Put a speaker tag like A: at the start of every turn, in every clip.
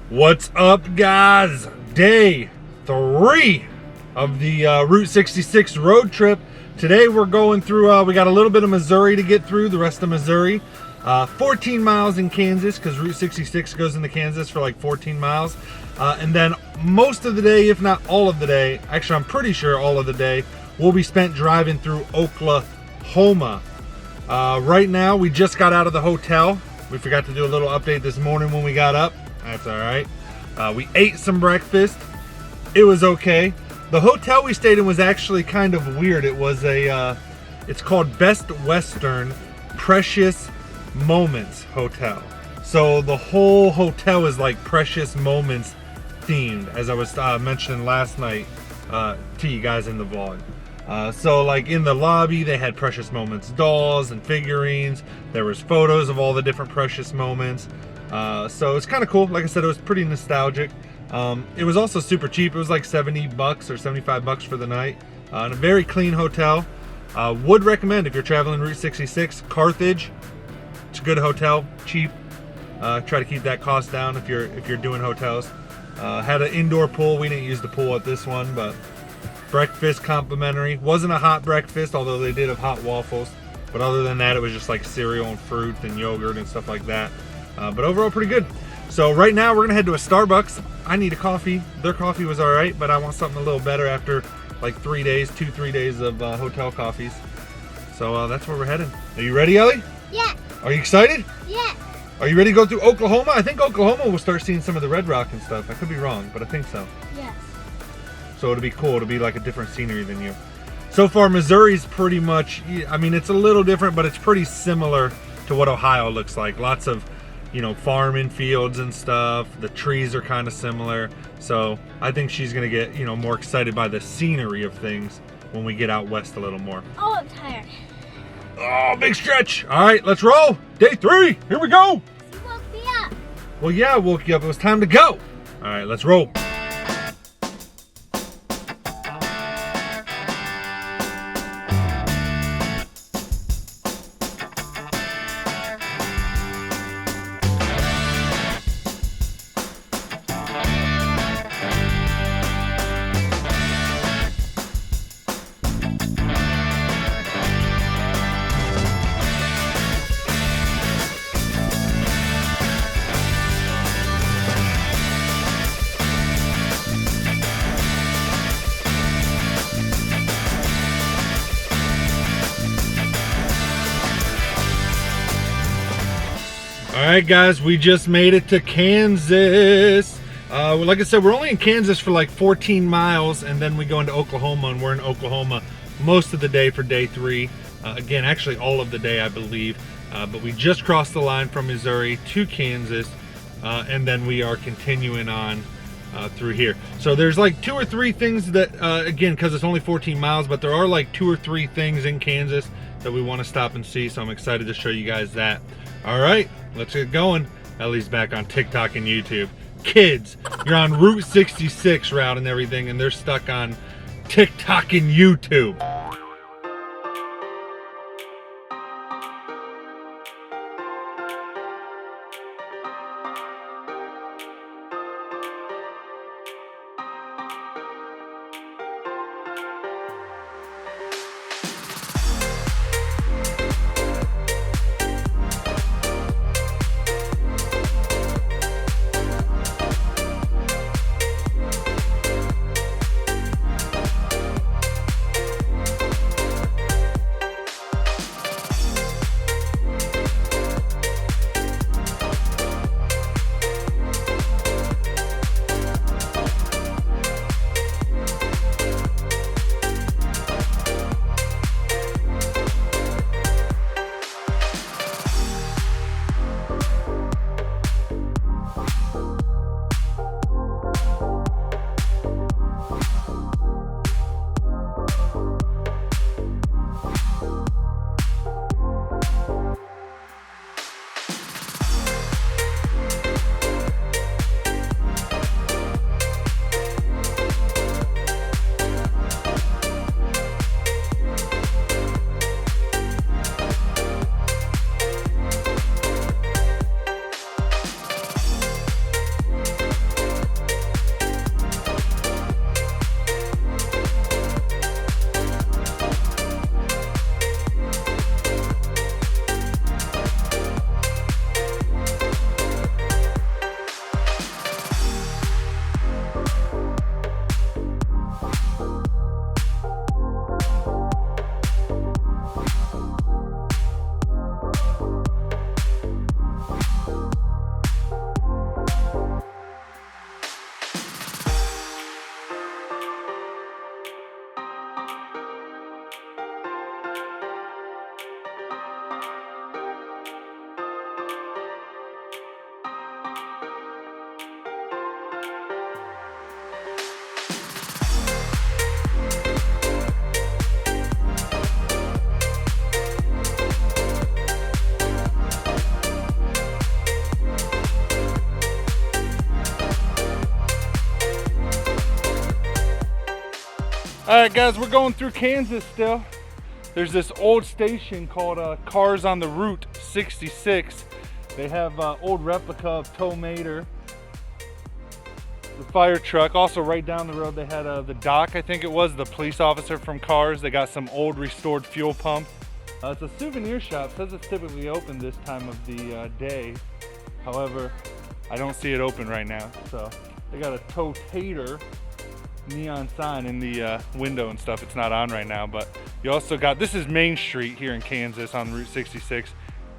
A: What's up, guys? Day 3 of the Route 66 road trip. Today we're going through, we got a little bit of Missouri to get through, the rest of Missouri. 14 miles in Kansas, because Route 66 goes into Kansas for like 14 miles. And then most of the day, if not all of the day, actually I'm pretty sure all of the day, will be spent driving through Oklahoma. Right now, we just got out of the hotel. We forgot to do a little update this morning when we got up. That's all right. We ate some breakfast. It was okay. The hotel we stayed in was actually kind of weird. It was it's called Best Western Precious Moments Hotel. So the whole hotel is like Precious Moments themed, as I was mentioning last night to you guys in the vlog. So like in the lobby, they had Precious Moments dolls and figurines. There was photos of all the different Precious Moments. So it's kind of cool. Like I said, it was pretty nostalgic. It was also super cheap. It was like $70 or $75 for the night. And a very clean hotel. Would recommend if you're traveling Route 66, Carthage. It's a good hotel, cheap. Try to keep that cost down if you're doing hotels. Had an indoor pool. We didn't use the pool at this one, but breakfast complimentary. Wasn't a hot breakfast, although they did have hot waffles. But other than that, it was just like cereal and fruit and yogurt and stuff like that. But overall, pretty good. So right now, we're gonna head to a Starbucks. I need a coffee. Their coffee was all right, but I want something a little better after like 3 days, 2-3 days of hotel coffees. So that's where we're headed. Are you ready, Ellie?
B: Yeah.
A: Are you excited?
B: Yeah.
A: Are you ready to go through Oklahoma? I think Oklahoma will start seeing some of the red rock and stuff. I could be wrong, but I think so.
B: Yes.
A: So it'll be cool. It'll be like a different scenery than you. So far, Missouri's pretty much, I mean, it's a little different, but it's pretty similar to what Ohio looks like. Lots of, you know, farming fields and stuff. The trees are kind of similar. So I think she's going to get, you know, more excited by the scenery of things when we get out west a little more.
B: Oh, I'm tired.
A: Oh, big stretch. All right, let's roll. Day 3. Here we go.
B: You woke me up.
A: Well, yeah, I woke you up. It was time to go. All right, let's roll. Alright guys, we just made it to Kansas. Like I said, we're only in Kansas for like 14 miles and then we go into Oklahoma, and we're in Oklahoma most of the day for day 3. Again, actually all of the day I believe. But we just crossed the line from Missouri to Kansas, and then we are continuing on through here. So there's like 2 or 3 things that, again, because it's only 14 miles, but there are like 2 or 3 things in Kansas that we want to stop and see. So I'm excited to show you guys that. All right, let's get going. Ellie's back on TikTok and YouTube. Kids, you're on Route 66 route and everything, and they're stuck on TikTok and YouTube. All right, guys, we're going through Kansas still. There's this old station called Cars on the Route 66. They have old replica of Tow Mater, the fire truck. Also right down the road they had the doc, I think it was, the police officer from Cars. They got some old restored fuel pump. It's a souvenir shop. It says it's typically open this time of the day. However, I don't see it open right now. So they got a Tow Tater neon sign in the window and stuff. It's not on right now, but you also got, this is Main Street here in Kansas on Route 66.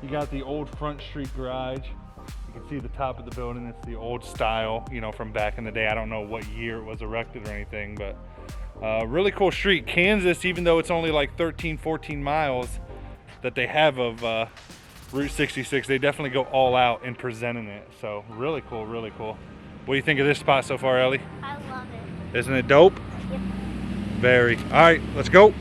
A: You got the old Front Street garage. You can see the top of the building. It's the old style, you know, from back in the day. I don't know what year it was erected or anything, but really cool street. Kansas, even though it's only like 13, 14 miles that they have of Route 66, they definitely go all out in presenting it. So really cool, really cool. What do you think of this spot so far, Ellie?
B: I love it.
A: Isn't it dope?
B: Yep.
A: Very. All right, let's go.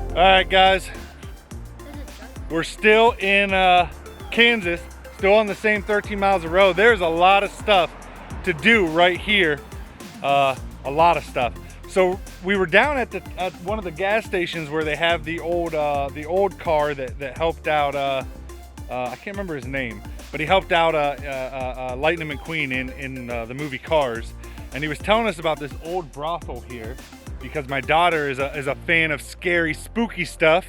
A: All right, guys, we're still in Kansas, still on the same 13 miles of road. There's a lot of stuff to do right here, a lot of stuff. So we were down at one of the gas stations where they have the old car that helped out. I can't remember his name, but he helped out Lightning McQueen in the movie Cars, and he was telling us about this old brothel here. Because my daughter is a fan of scary, spooky stuff.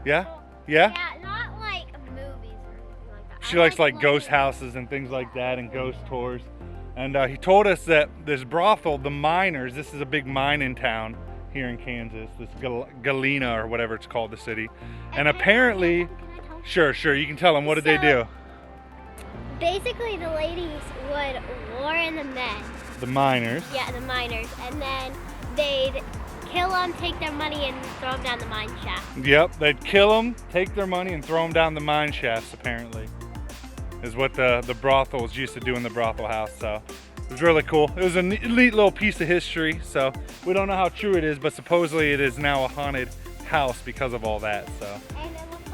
A: Yeah? Yeah?
B: Yeah, not like movies or anything like that.
A: She likes like ghost houses and things like that and ghost tours. And he told us that this brothel, the Miners, this is a big mine in town here in Kansas, this Galena or whatever it's called, the city. And apparently,
B: Can I tell you?
A: sure, you can tell them, what did they do?
B: Basically, the ladies would lure in the men.
A: The Miners.
B: Yeah, the miners. And then they'd kill them, take their money, and throw them down the mine shaft.
A: Yep, they'd kill them, take their money, and throw them down the mine shafts, apparently. Is what the brothels used to do in the brothel house, so it was really cool. It was a neat little piece of history, so we don't know how true it is, but supposedly it is now a haunted house because of all that, so.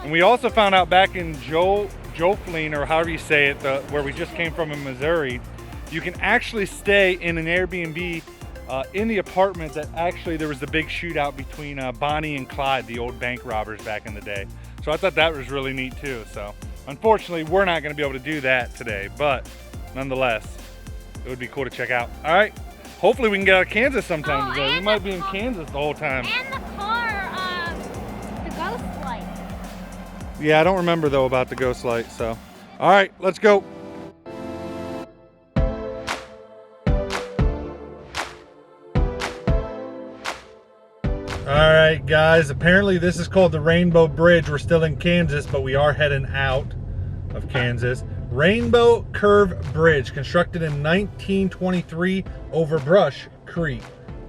A: And we also found out back in Joflene, or however you say it, where we just came from in Missouri, you can actually stay in an Airbnb in the apartment that actually there was the big shootout between Bonnie and Clyde, the old bank robbers back in the day. So I thought that was really neat too. So unfortunately, we're not going to be able to do that today, but nonetheless, it would be cool to check out. All right, hopefully we can get out of Kansas sometime today. We might be in Kansas the whole time.
B: And the car, the ghost light.
A: Yeah, I don't remember though about the ghost light. So, all right, let's go. All right, guys, apparently this is called the Rainbow Bridge. We're still in Kansas, but we are heading out of Kansas. Rainbow Curve Bridge, constructed in 1923 over Brush Creek.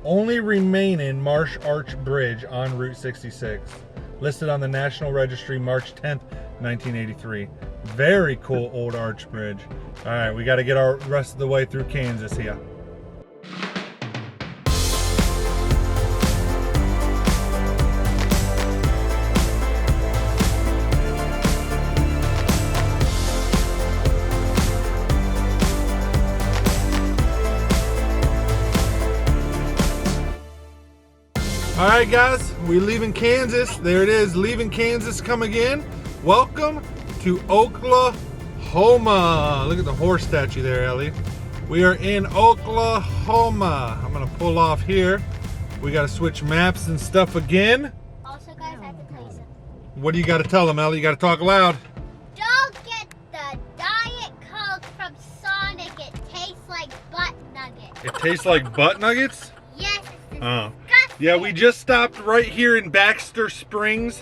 A: Only remaining Marsh Arch Bridge on Route 66. Listed on the National Registry March 10th, 1983. Very cool old arch bridge. All right, we got to get our rest of the way through Kansas here. All right, guys, we're leaving Kansas. There it is, leaving Kansas, come again. Welcome to Oklahoma. Look at the horse statue there, Ellie. We are in Oklahoma. I'm gonna pull off here. We gotta switch maps and stuff again.
B: Also, guys, I have to tell you something.
A: What do you gotta tell them, Ellie? You gotta talk loud.
B: Don't get the Diet Coke from Sonic. It tastes like butt nuggets.
A: It tastes like butt nuggets?
B: Yes, it's
A: Oh.
B: disgusting.
A: Yeah, we just stopped right here in Baxter Springs,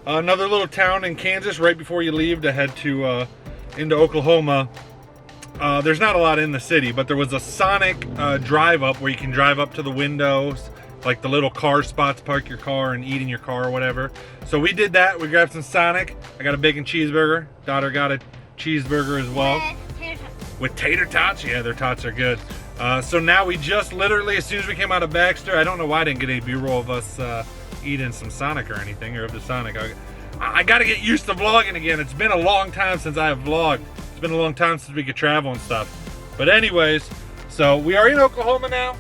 A: another little town in Kansas, right before you leave to head to into Oklahoma. There's not a lot in the city, but there was a Sonic drive up where you can drive up to the windows, like the little car spots, park your car and eat in your car or whatever. So we did that. We grabbed some Sonic. I got a bacon cheeseburger. Daughter got a cheeseburger as well. With tater tots? Yeah, their tots are good. So now we just literally, as soon as we came out of Baxter, I don't know why I didn't get a B-roll of us eating some Sonic or anything, or of the Sonic. I got to get used to vlogging again. It's been a long time since I have vlogged. It's been a long time since we could travel and stuff. But anyways, so we are in Oklahoma now.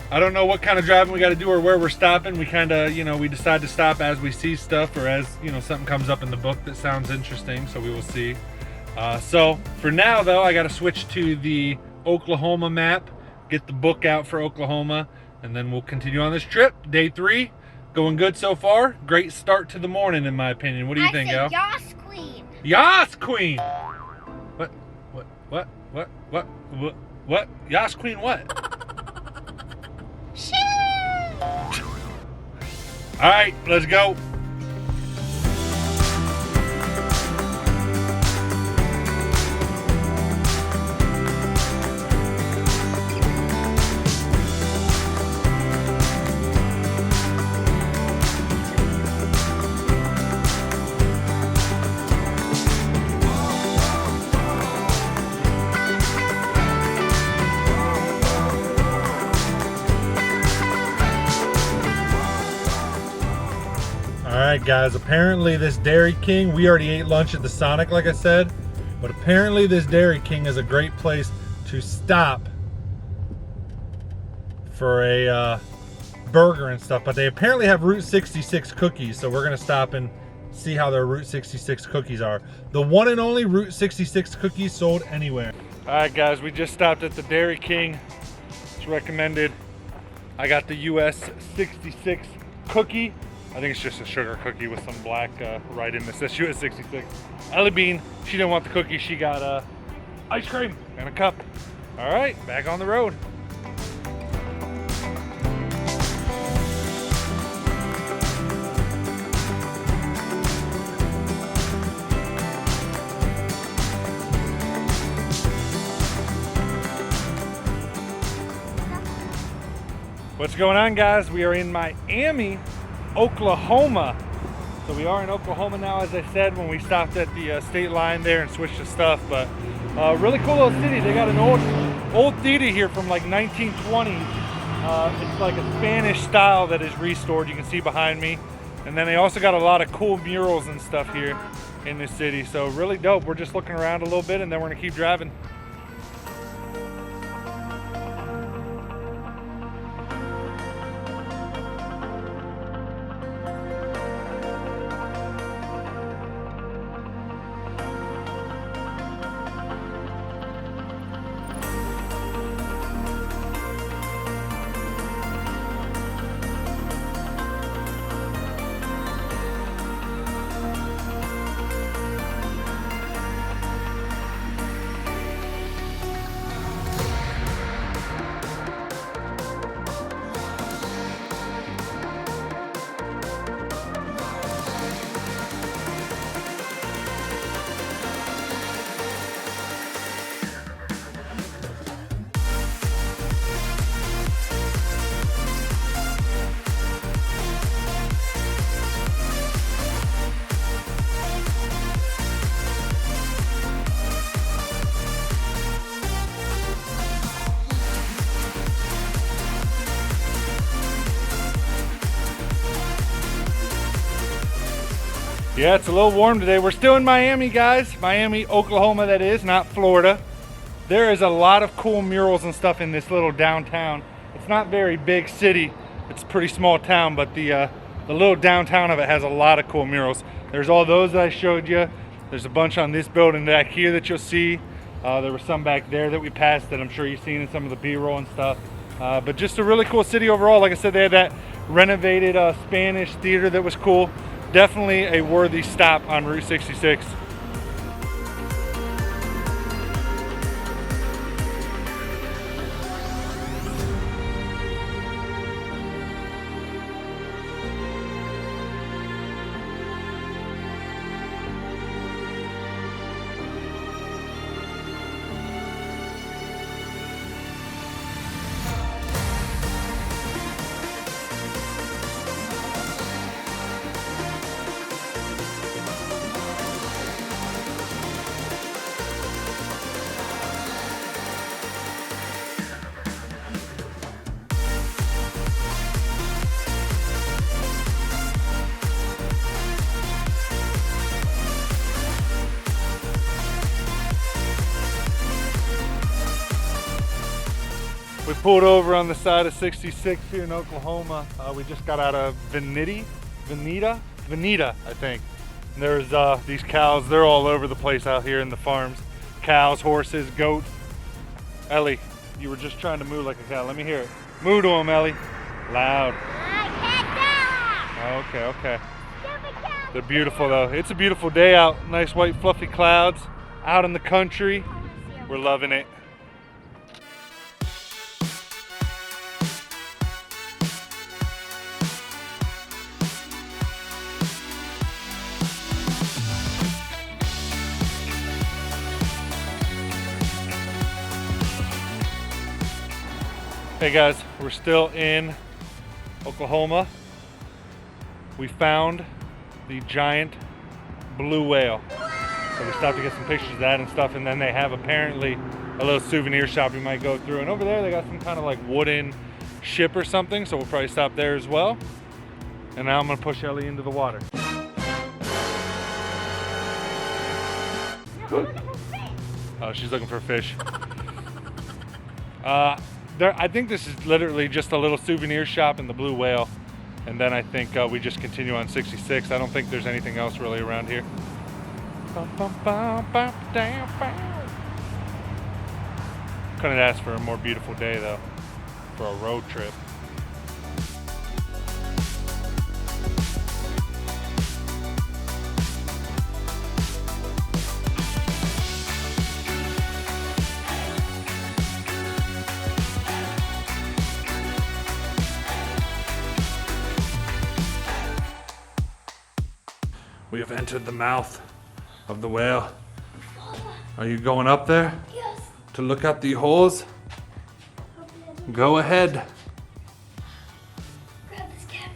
A: I don't know what kind of driving we got to do or where we're stopping. We kind of, we decide to stop as we see stuff or as, something comes up in the book that sounds interesting. So we will see. So for now, though, I got to switch to the Oklahoma map, get the book out for Oklahoma, and then we'll continue on this trip. Day 3, going good so far. Great start to the morning, in my opinion. What do you think, Al?
B: Yas Queen.
A: Yas Queen. What? Yas Queen what?
B: Shoo!
A: All right, let's go. Alright guys, apparently this Dairy King, we already ate lunch at the Sonic like I said, but apparently this Dairy King is a great place to stop for a burger and stuff, but they apparently have Route 66 cookies, so we're going to stop and see how their Route 66 cookies are. The one and only Route 66 cookies sold anywhere. Alright guys, we just stopped at the Dairy King. It's recommended. I got the US 66 cookie. I think it's just a sugar cookie with some black right in this. That's US 66. Ellie Bean, she didn't want the cookie. She got ice cream and a cup. All right, back on the road. What's going on, guys? We are in Miami, Oklahoma. So we are in Oklahoma now, as I said, when we stopped at the state line there and switched the stuff. But really cool little city. They got an old theater here from like 1920s. It's like a Spanish style that is restored. You can see behind me. And then they also got a lot of cool murals and stuff here in this city. So really dope. We're just looking around a little bit and then we're gonna keep driving. Yeah, it's a little warm today. We're still in Miami, guys. Miami, Oklahoma, that is, not Florida. There is a lot of cool murals and stuff in this little downtown. It's not very big city. It's a pretty small town, but the little downtown of it has a lot of cool murals. There's all those that I showed you. There's a bunch on this building back here that you'll see. There was some back there that we passed that I'm sure you've seen in some of the B-roll and stuff. But just a really cool city overall. Like I said, they had that renovated Spanish theater that was cool. Definitely a worthy stop on Route 66. We pulled over on the side of 66 here in Oklahoma. We just got out of Veneta, I think. And there's these cows. They're all over the place out here in the farms. Cows, horses, goats. Ellie, you were just trying to moo like a cow. Let me hear it. Moo to them, Ellie. Loud. Okay, okay. They're beautiful though. It's a beautiful day out. Nice white fluffy clouds out in the country. We're loving it. Hey guys, we're still in Oklahoma. We found the giant blue whale. So we stopped to get some pictures of that and stuff, and then they have apparently a little souvenir shop you might go through. And over there they got some kind of like wooden ship or something, so we'll probably stop there as well. And now I'm gonna push Ellie into the water. Oh, she's looking for fish. I think this is literally just a little souvenir shop in the Blue Whale, and then I think we just continue on 66. I don't think there's anything else really around here. Couldn't ask for a more beautiful day though, for a road trip. We have entered the mouth of the whale. Are you going up there?
B: Yes.
A: To look at the holes? Go ahead.
B: Grab this camera.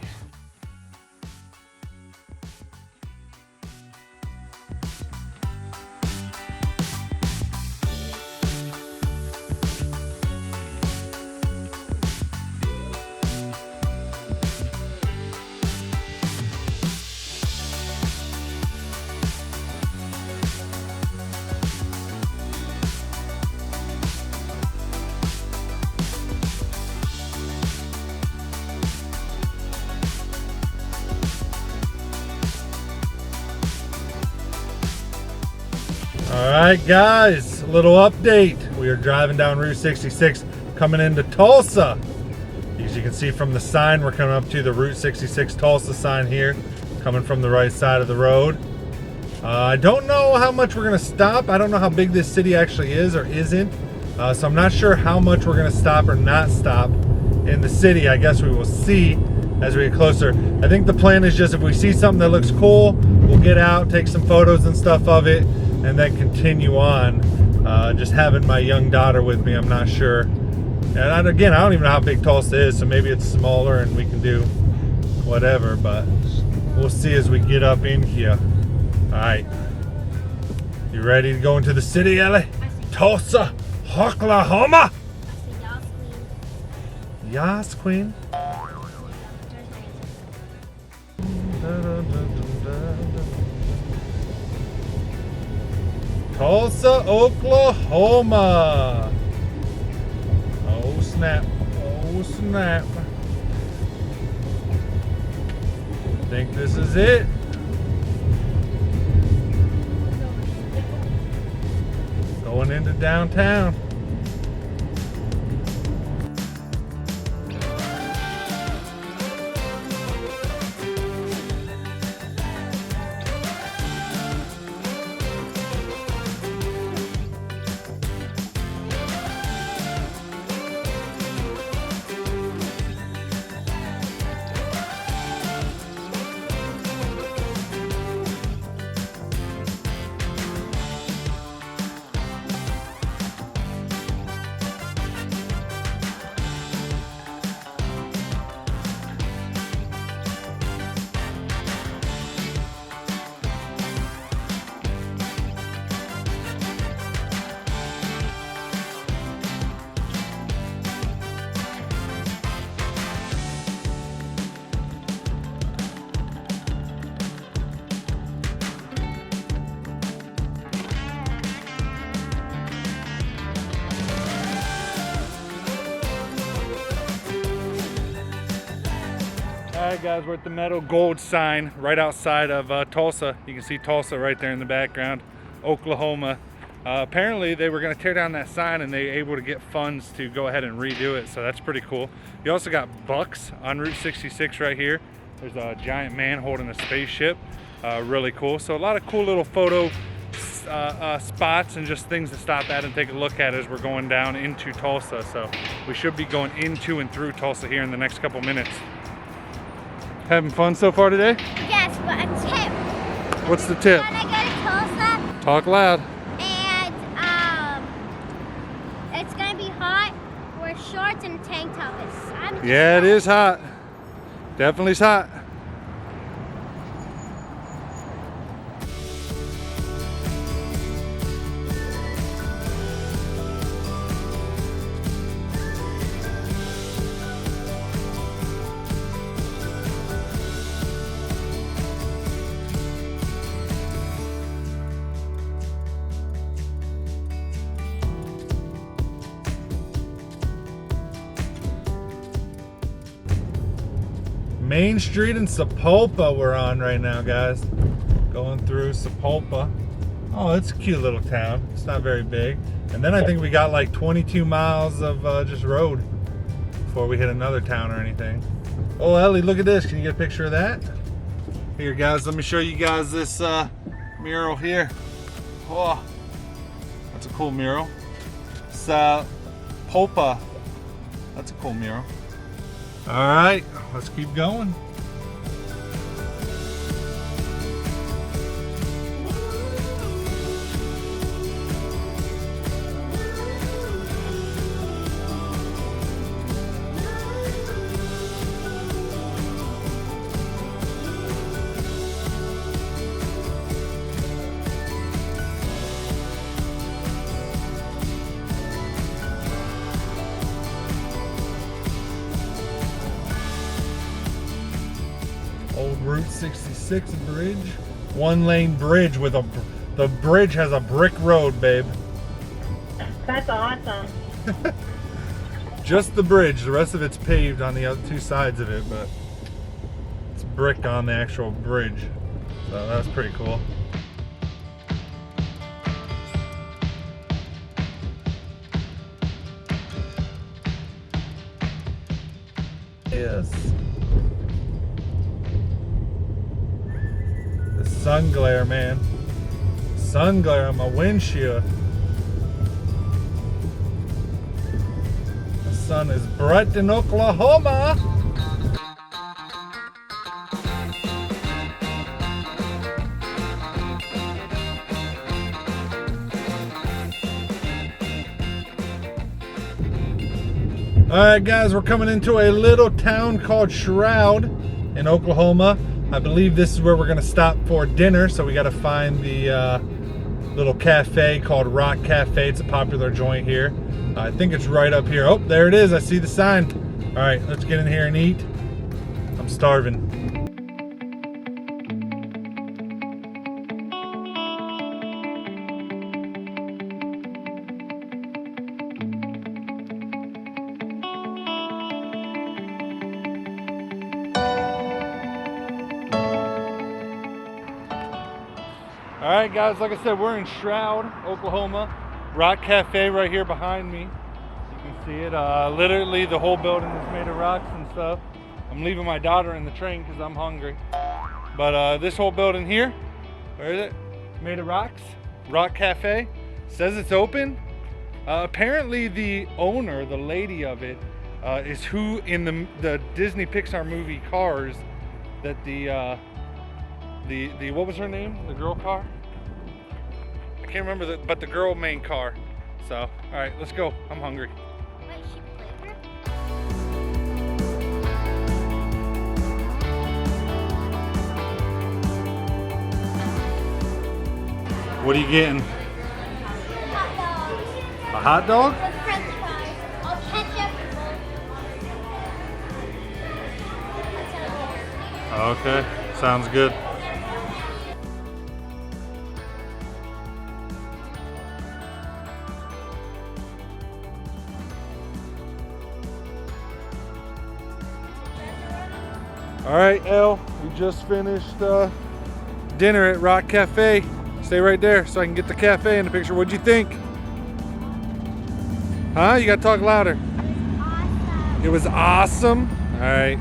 A: Alright guys, a little update. We are driving down Route 66 coming into Tulsa. As you can see from the sign, we're coming up to the Route 66 Tulsa sign here, coming from the right side of the road. I don't know how much we're going to stop. I don't know how big this city actually is or isn't. So I'm not sure how much we're going to stop or not stop in the city. I guess we will see as we get closer. I think the plan is just if we see something that looks cool, we'll get out, take some photos and stuff of it, and then continue on. Just having my young daughter with me, I'm not sure. And again, I don't even know how big Tulsa is, so maybe it's smaller and we can do whatever, but we'll see as we get up in here. All right, you ready to go into the city, Ellie? Tulsa, Oklahoma. Yas, Queen. Tulsa, Oklahoma. Oh snap, oh snap. I think this is it. Going into downtown. All right, guys, we're at the metal gold sign right outside of Tulsa. You can see Tulsa right there in the background, Oklahoma. Apparently, they were going to tear down that sign and they were able to get funds to go ahead and redo it, so that's pretty cool. You also got Bucks on Route 66 right here. There's a giant man holding a spaceship. Really cool. So a lot of cool little photo spots and just things to stop at and take a look at as we're going down into Tulsa. So we should be going into and through Tulsa here in the next couple minutes. Having fun so far today?
B: Yes, but a tip.
A: What's the tip?
B: When I go to Tulsa,
A: Talk loud.
B: and it's gonna be hot, wear shorts and a tank top.
A: Yeah, it is hot. Definitely is hot. Main Street in Sapulpa we're on right now, guys. Going through Sapulpa. Oh, it's a cute little town. It's not very big. And then I think we got like 22 miles of just road before we hit another town or anything. Oh, Ellie, look at this. Can you get a picture of that? Here, guys, let me show you guys this mural here. Oh, that's a cool mural. Sapulpa. That's a cool mural. All right, let's keep going. Old Route 66 bridge. One lane bridge with the bridge has a brick road, babe.
C: That's awesome.
A: Just the bridge. The rest of it's paved on the other two sides of it, but it's brick on the actual bridge. So that's pretty cool. Yes. The sun glare, man. Sun glare on my windshield. The sun is bright in Oklahoma. Alright guys, we're coming into a little town called Shroud in Oklahoma. I believe this is where we're going to stop for dinner, so we got to find the little cafe called Rock Cafe. It's a popular joint here. I think it's right up here. Oh, there it is. I see the sign. Alright, let's get in here and eat. I'm starving. Alright guys, like I said, we're in Shroud, Oklahoma. Rock Cafe right here behind me. You can see it. Literally the whole building is made of rocks and stuff. I'm leaving my daughter in the train because I'm hungry. But this whole building here, where is it? Made of rocks. Rock Cafe. Says it's open. Apparently the owner, the lady of it, is who in the Disney Pixar movie Cars, that the what was her name? The girl car? I can't remember, but the girl main car. So, all right, let's go. I'm hungry.
B: Wait, she played her?
A: What are you getting?
B: Hot dog.
A: A hot dog?
B: With french fries. I'll ketchup.
A: Okay, sounds good. All right, Elle, we just finished dinner at Rock Cafe. Stay right there so I can get the cafe in the picture. What'd you think? Huh? You gotta talk louder.
B: Awesome.
A: It was awesome. All right,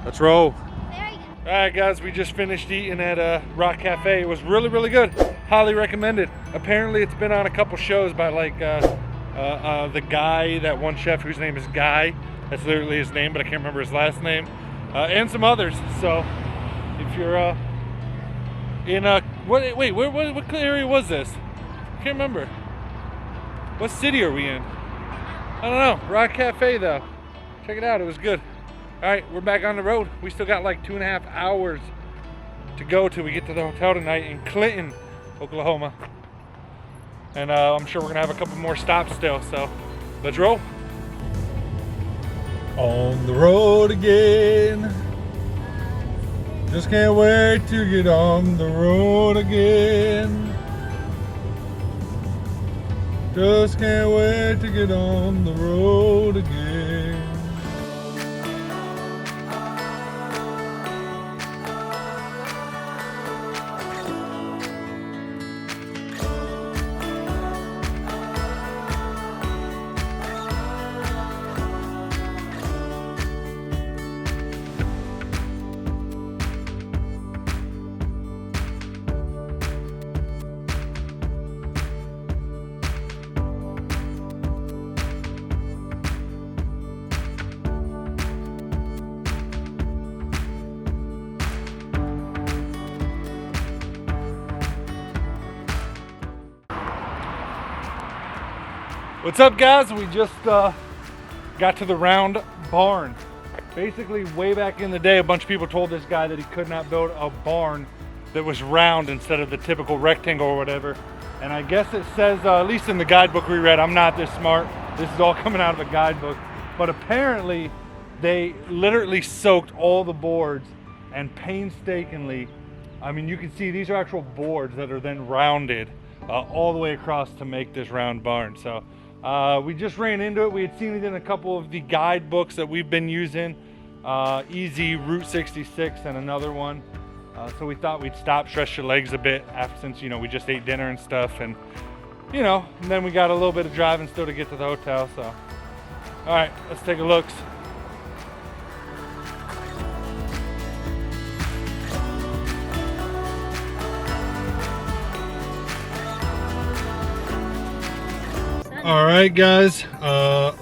A: let's roll.
B: Very good.
A: All right, guys, we just finished eating at Rock Cafe. It was really, really good. Highly recommended. Apparently, it's been on a couple shows by like the guy, that one chef whose name is Guy. That's literally his name, but I can't remember his last name. And some others. So, if you're in what area was this? I can't remember. What city are we in? I don't know. Rock Cafe though. Check it out. It was good. All right, we're back on the road. We still got like 2.5 hours to go till we get to the hotel tonight in Clinton, Oklahoma. And I'm sure we're gonna have a couple more stops still. So, let's roll. On the road again. Just can't wait to get on the road again. Just can't wait to get on the road again. What's up, guys? We just got to the round barn. Basically, way back in the day, a bunch of people told this guy that he could not build a barn that was round instead of the typical rectangle or whatever. And I guess it says, at least in the guidebook we read, I'm not this smart, this is all coming out of a guidebook, but apparently they literally soaked all the boards and painstakingly, I mean, you can see these are actual boards that are then rounded all the way across to make this round barn. So we just ran into it. We had seen it in a couple of the guidebooks that we've been using, Easy, Route 66, and another one. So we thought we'd stop, stretch your legs a bit since, you know, we just ate dinner and stuff, and you know, and then we got a little bit of driving still to get to the hotel. So all right, let's take a look. All right, guys,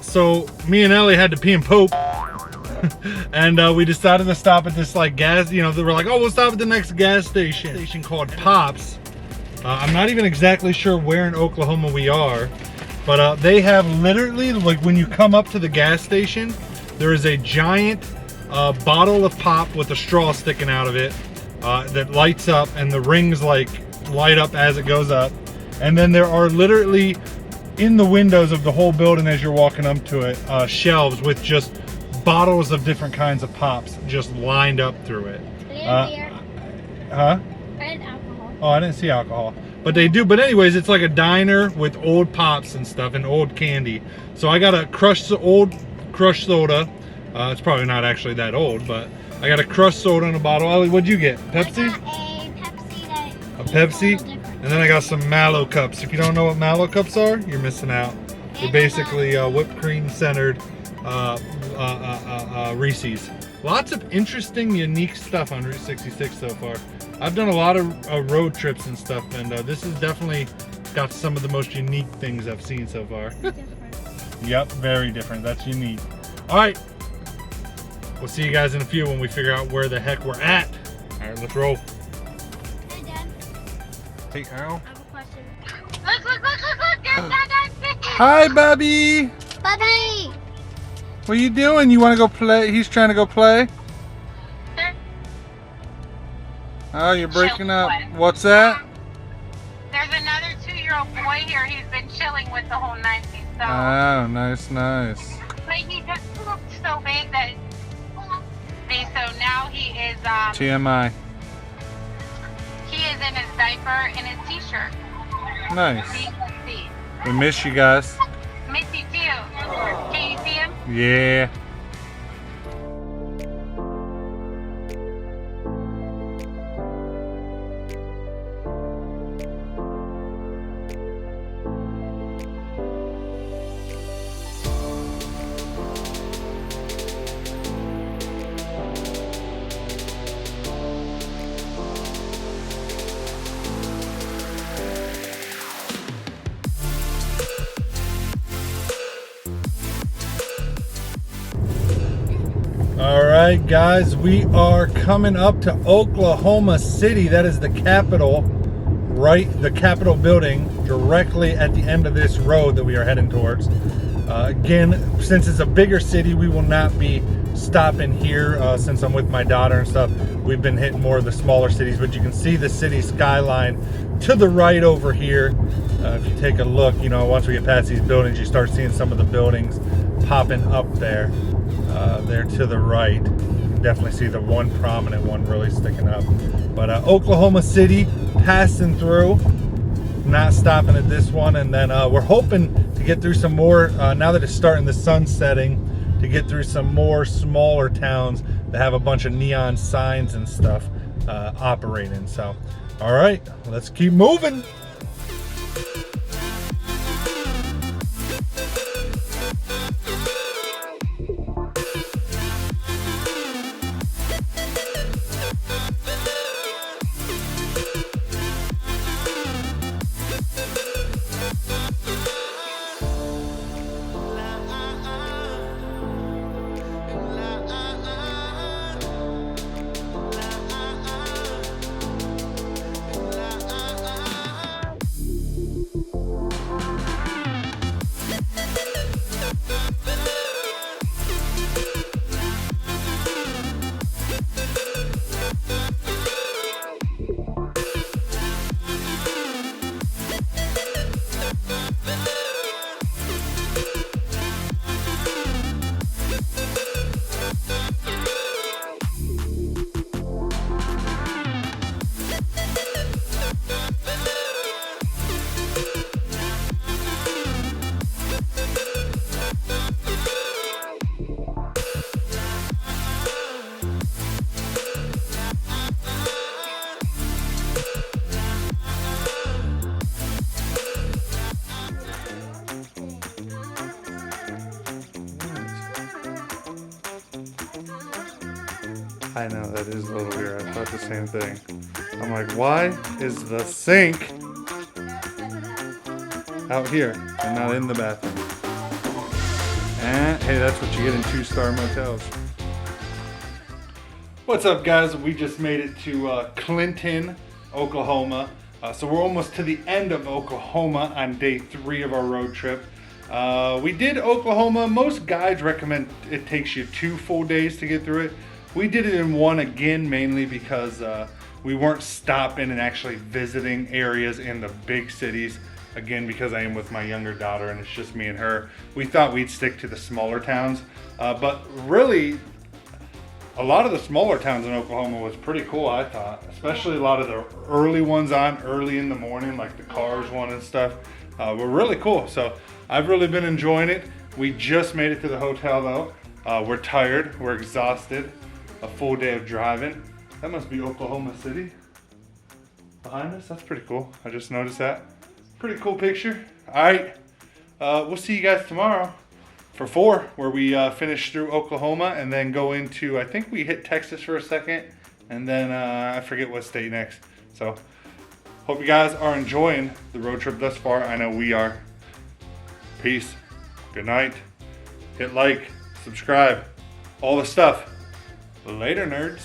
A: so me and Ellie had to pee and poop and we decided to stop at this like gas, you know, they were like, oh, we'll stop at the next gas station called Pops. I'm not even exactly sure where in Oklahoma we are, but they have literally, like, when you come up to the gas station, there is a giant bottle of pop with a straw sticking out of it that lights up, and the rings like light up as it goes up. And then there are literally in the windows of the whole building as you're walking up to it, shelves with just bottles of different kinds of pops just lined up through it.
B: Beer.
A: Huh?
B: And alcohol.
A: Oh, I didn't see alcohol. But they do. But anyways, it's like a diner with old pops and stuff and old candy. So I got a old crushed soda. It's probably not actually that old, but I got a crushed soda in a bottle. Ellie, what'd you get? Pepsi?
B: I got a Pepsi that
A: A Pepsi?
B: a little different.
A: And then I got some mallow cups. If you don't know what mallow cups are, you're missing out. They're basically whipped cream centered Reese's. Lots of interesting, unique stuff on Route 66 so far. I've done a lot of road trips and stuff, and this has definitely got some of the most unique things I've seen so far. Yep, very different. That's unique. All right, we'll see you guys in a few when we figure out where the heck we're at. All right, let's roll.
B: Hey, Dad.
A: Hey, Al.
B: I have a question. Look, there's that fish.
A: Hi, Bubby.
B: Bubby.
A: What are you doing? You want to go play? He's trying to go play. Oh, you're breaking up. What's that?
D: There's another 2-year-old boy here. He's been chilling with the whole 90s. So.
A: Oh, nice.
D: But he just pooped so big that. So now he is.
A: TMI.
D: He is in his diaper and his t-shirt.
A: Nice.
D: See.
A: We miss you guys.
D: Miss you too. Can you see him?
A: Yeah. All right, guys, we are coming up to Oklahoma City. That is the capital, right? The Capitol building directly at the end of this road that we are heading towards. Again, since it's a bigger city, we will not be stopping here since I'm with my daughter and stuff. We've been hitting more of the smaller cities, but you can see the city skyline to the right over here. If you take a look, you know, once we get past these buildings, you start seeing some of the buildings popping up there. There to the right. You can definitely see the one prominent one really sticking up. But Oklahoma City, passing through, not stopping at this one. And then we're hoping to get through some more, now that it's starting the sun setting, to get through some more smaller towns that have a bunch of neon signs and stuff operating. So, all right, let's keep moving. I know, that is a little weird. I thought the same thing. I'm like, why is the sink out here and not in the bathroom? And hey, that's what you get in 2-star motels. What's up, guys? We just made it to Clinton, Oklahoma. So we're almost to the end of Oklahoma on day 3 of our road trip. We did Oklahoma. Most guides recommend it takes you 2 full days to get through it. We did it in 1 again, mainly because we weren't stopping and actually visiting areas in the big cities. Again, because I am with my younger daughter and it's just me and her. We thought we'd stick to the smaller towns. But really, a lot of the smaller towns in Oklahoma was pretty cool, I thought. Especially a lot of the early ones on early in the morning, like the Cars one and stuff, were really cool. So I've really been enjoying it. We just made it to the hotel though. We're tired, we're exhausted. A full day of driving. That must be Oklahoma City. behind us. That's pretty cool. I just noticed that. Pretty cool picture. All right. We'll see you guys tomorrow for 4, where we finish through Oklahoma and then go into, I think we hit Texas for a second, and then I forget what state next. So hope you guys are enjoying the road trip thus far. I know we are. Peace. Good night. Hit like, subscribe, all the stuff. Later, nerds.